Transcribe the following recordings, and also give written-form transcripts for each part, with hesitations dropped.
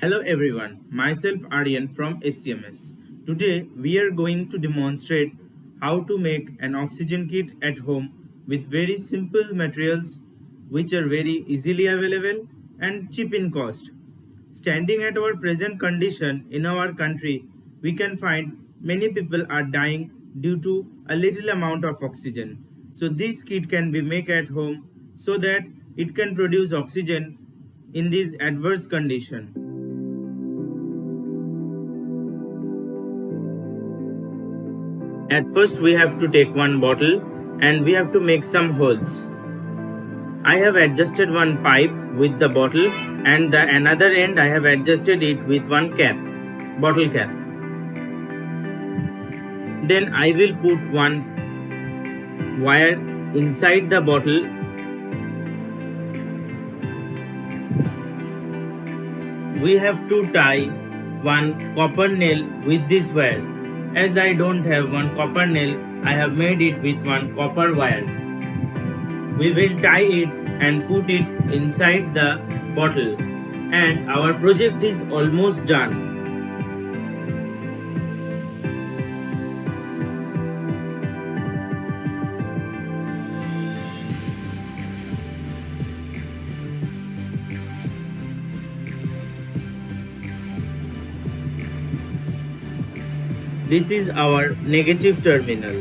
Hello everyone, myself Aryan from SCMS. Today we are going to demonstrate how to make an oxygen kit at home with very simple materials which are very easily available and cheap in cost. Standing at our present condition in our country, we can find many people are dying due to a little amount of oxygen. So this kit can be made at home so that it can produce oxygen in these adverse conditions. At first we have to take one bottle and we have to make some holes. I have adjusted one pipe with the bottle and the another end I have adjusted it with one cap, bottle cap. Then I will put one wire inside the bottle. We have to tie one copper nail with this wire. As I don't have one copper nail, I have made it with one copper wire. We will tie it and put it inside the bottle and our project is almost done. This is our negative terminal.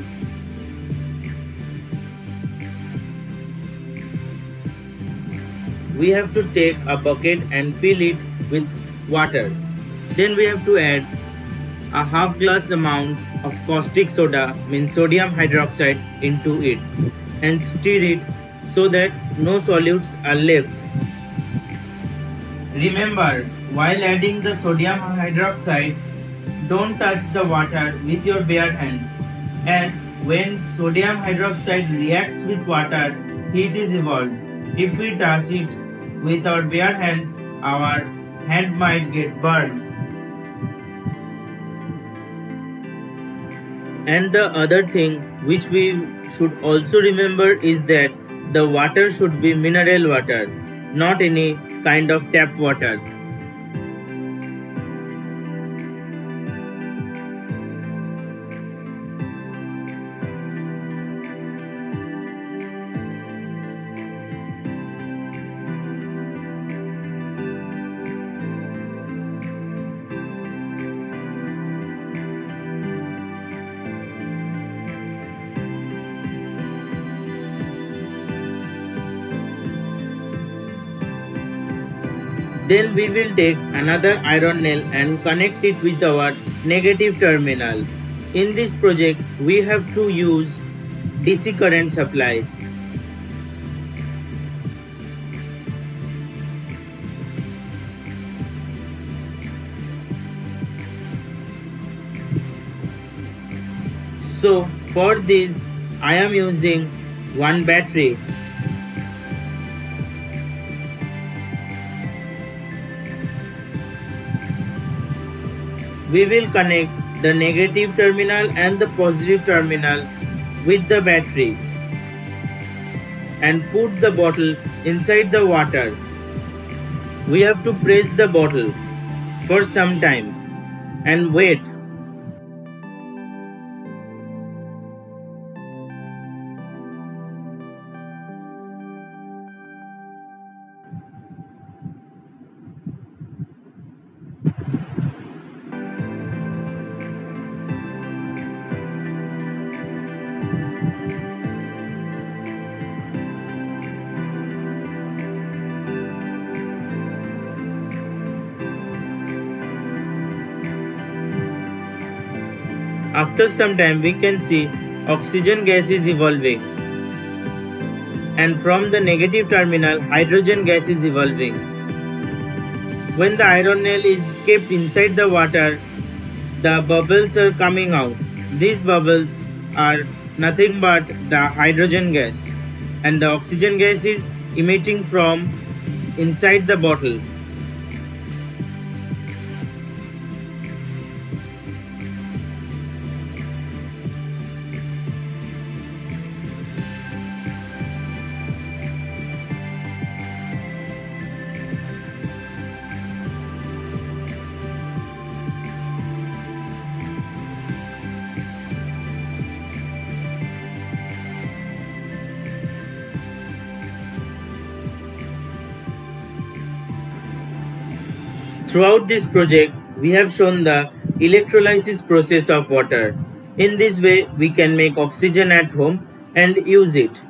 We have to take a bucket and fill it with water. Then we have to add a half glass amount of caustic soda, means sodium hydroxide, into it and stir it so that no solutes are left. Remember, while adding the sodium hydroxide, don't touch the water with your bare hands, as when sodium hydroxide reacts with water, heat is evolved. If we touch it with our bare hands, our hand might get burned. And the other thing which we should also remember is that the water should be mineral water, not any kind of tap water. Then we will take another iron nail and connect it with our negative terminal. In this project, we have to use DC current supply. So for this, I am using one battery. We will connect the negative terminal and the positive terminal with the battery and put the bottle inside the water. We have to press the bottle for some time and wait. After some time, we can see oxygen gas is evolving, and from the negative terminal, hydrogen gas is evolving. When the iron nail is kept inside the water, the bubbles are coming out. These bubbles are nothing but the hydrogen gas, and the oxygen gas is emitting from inside the bottle. Throughout this project, we have shown the electrolysis process of water. In this way, we can make oxygen at home and use it.